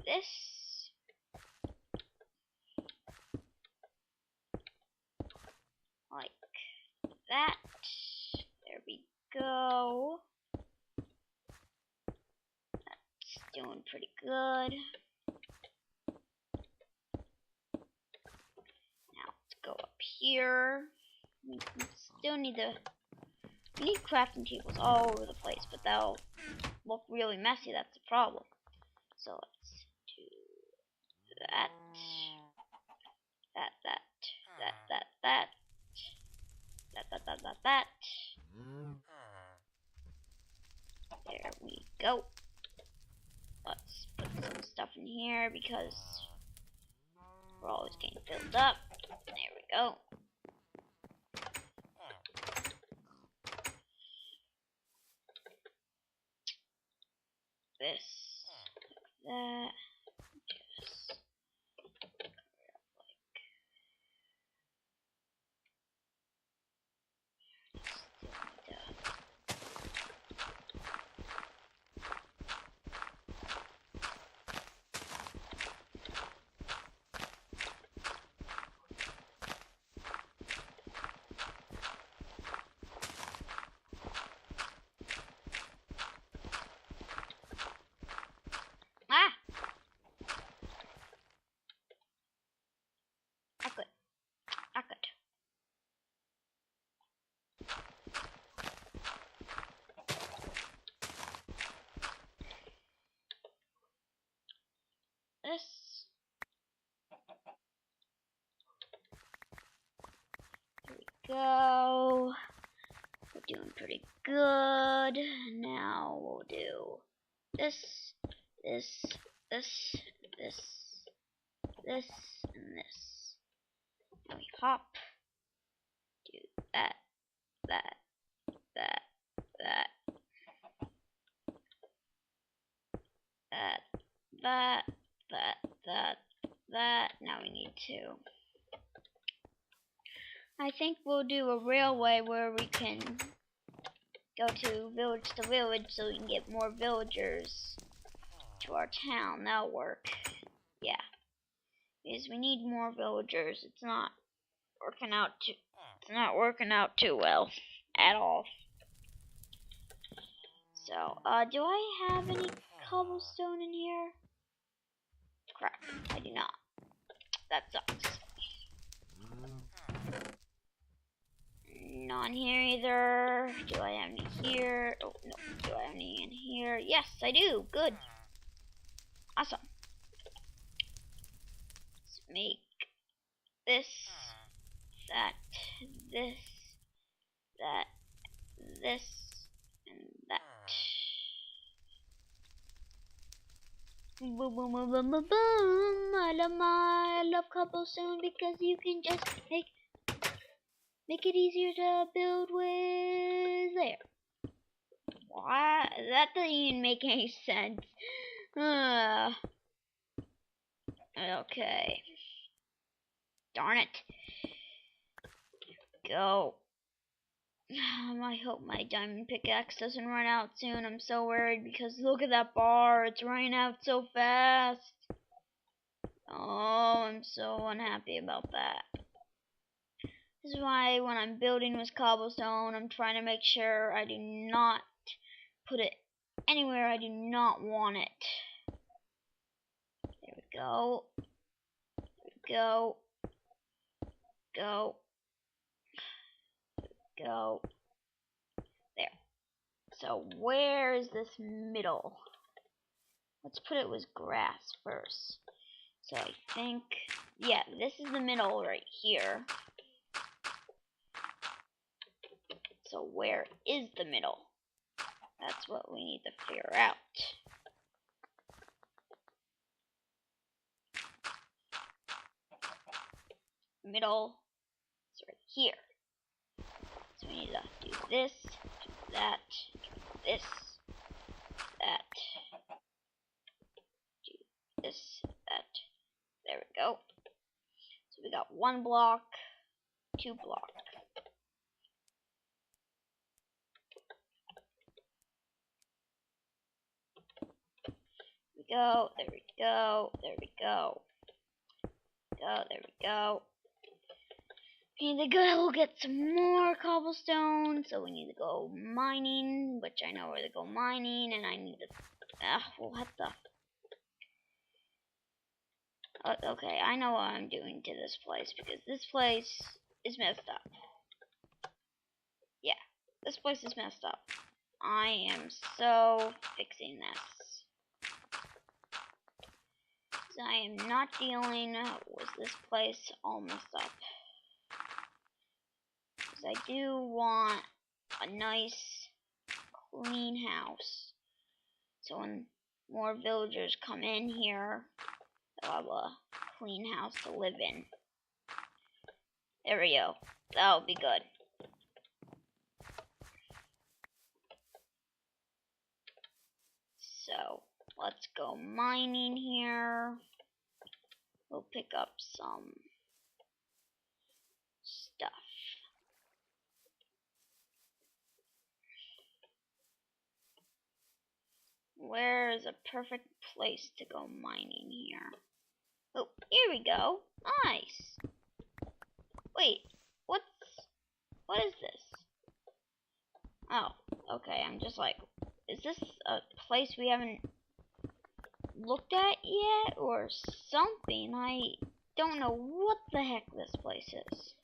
this. Like that. There we go. That's doing pretty good. Now let's go up here. We still need crafting tables all over the place, but they'll look really messy. That's the problem. So let's do that. That. There we go. Let's put some stuff in here because we're always getting filled up. There we go. This, like that. Just this. There we go. We're doing pretty good. Now we'll do this, this, this, this, this, and this. Now we hop. Do that, that, that, that, that, that, that, that, that. Now we need to. I think we'll do a railway where we can go to village so we can get more villagers to our town. That'll work. Yeah. Because we need more villagers. It's not working out too well at all. So, do I have any cobblestone in here? Crap, I do not. That sucks. Not in here either. Do I have any here? Oh, no. Do I have any in here? Yes, I do. Good. Awesome. Let's make this, that, this, that, this, and that. Boom, boom, boom, boom, boom, boom, boom. I love cobblestone because you can just make it easier to build with there. Why? That doesn't even make any sense. Okay. Darn it. Go. I hope my diamond pickaxe doesn't run out soon. I'm so worried because look at that bar. It's running out so fast. Oh, I'm so unhappy about that. This is why when I'm building with cobblestone, I'm trying to make sure I do not put it anywhere I do not want it. There we go. There we go. Go. Go. There. So where is this middle? Let's put it with grass first. So I think, yeah, this is the middle right here. So where is the middle? That's what we need to figure out. Middle is right here. So we need to do this, do that, do this, that, do this, that. There we go. So we got 1 block, 2 block. We go. There we go. There we go. There we go. We need to go get some more cobblestone. So we need to go mining, which I know where to go mining, and I need to. What the? Okay, I know what I'm doing to this place because this place is messed up. Yeah, this place is messed up. I am so fixing this. I am not dealing with this place all messed up. Because I do want a nice, clean house. So when more villagers come in here, they'll have a clean house to live in. There we go. That'll be good. So, let's go mining here. We'll pick up some stuff. Where is a perfect place to go mining here? Oh, here we go. Nice. Wait, what is this? Oh, okay, I'm just like, is this a place we haven't looked at yet or something? I don't know what the heck this place is.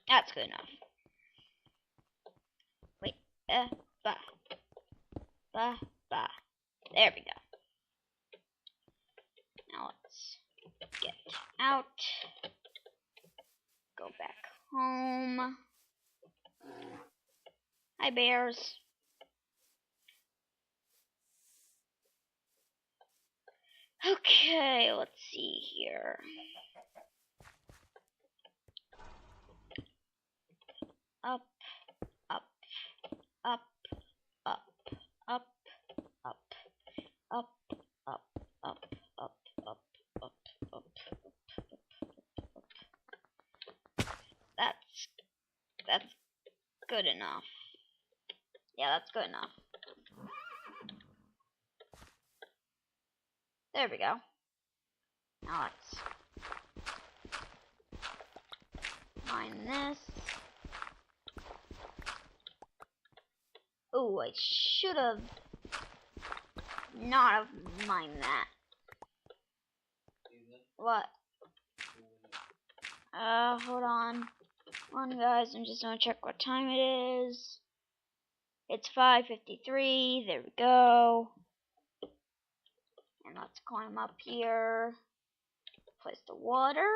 That's good enough. Wait, bah. There we go. Now let's get out. Go back home. Hi, bears. Okay, let's see here. Up, up, up, up, up, up, up, up, up, up, up, up, up. That's good enough. Yeah, that's good enough. There we go. Now let's mine this. Oh, I should have not have mined that. What? Hold on. Hold on, guys. I'm just gonna check what time it is. It's 5:53. There we go. And let's climb up here. Place the water.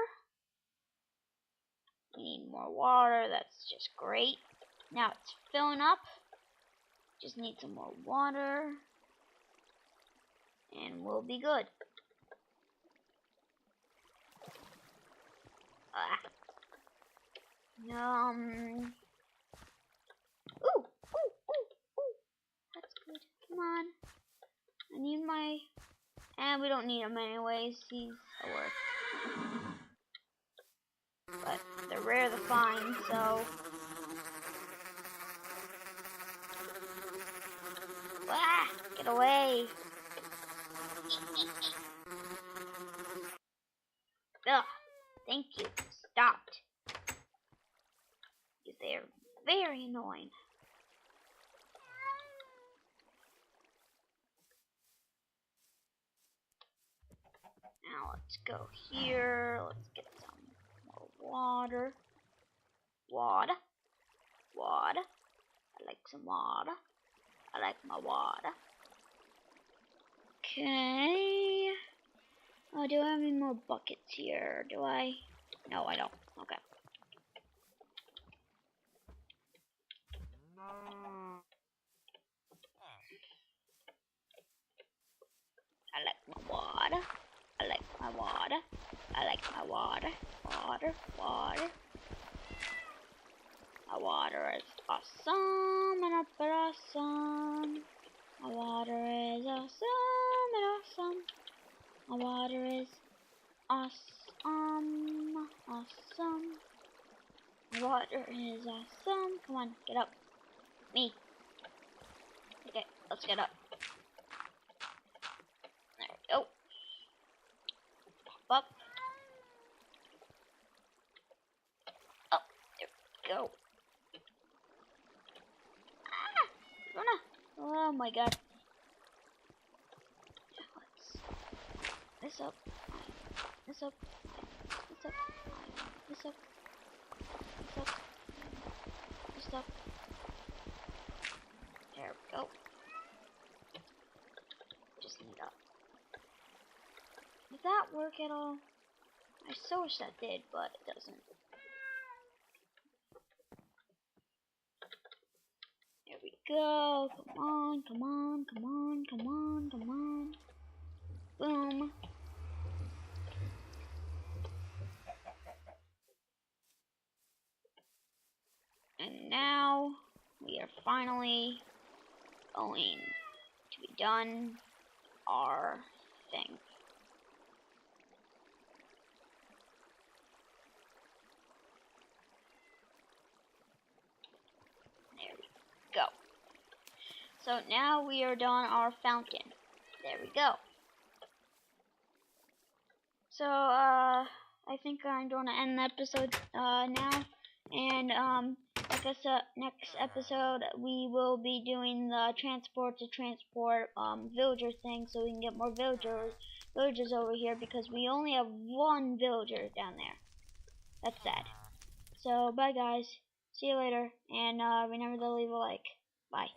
We need more water. That's just great. Now it's filling up. Just need some more water. And we'll be good. Ooh. That's good. Come on. I need my... And we don't need them anyways. These will work. But they're rare to find, so... Get away. Ugh. Thank you. Stopped. Because they are very annoying. Now let's go here. Let's get some more water. Water. I like some water. I like my water. Okay. Oh, do I have any more buckets here? Do I? No, I don't. Okay. I like my water. I like my water. I like my water. Water. My water is awesome and awesome. My water is awesome and awesome. My water is awesome. water is awesome. Come on, get up. Me. Okay, let's get up. There we go. Pop up. Oh, there we go. Ah, Luna. Oh my god. Let's this up. This up. This up. This up. This up. This up. There we go. Just need up. Did that work at all? I so wish that did, but it doesn't. There we go. Come on, come on, come on, come on, come on. Boom. And now we are finally going to be done our thing. There we go. So now we are done our fountain. There we go. So I think I'm going to end the episode now. And like I said, next episode we will be doing the transport villager thing, so we can get more villagers over here, because we only have one villager down there. That's sad. So bye guys, see you later, and remember to leave a like. Bye.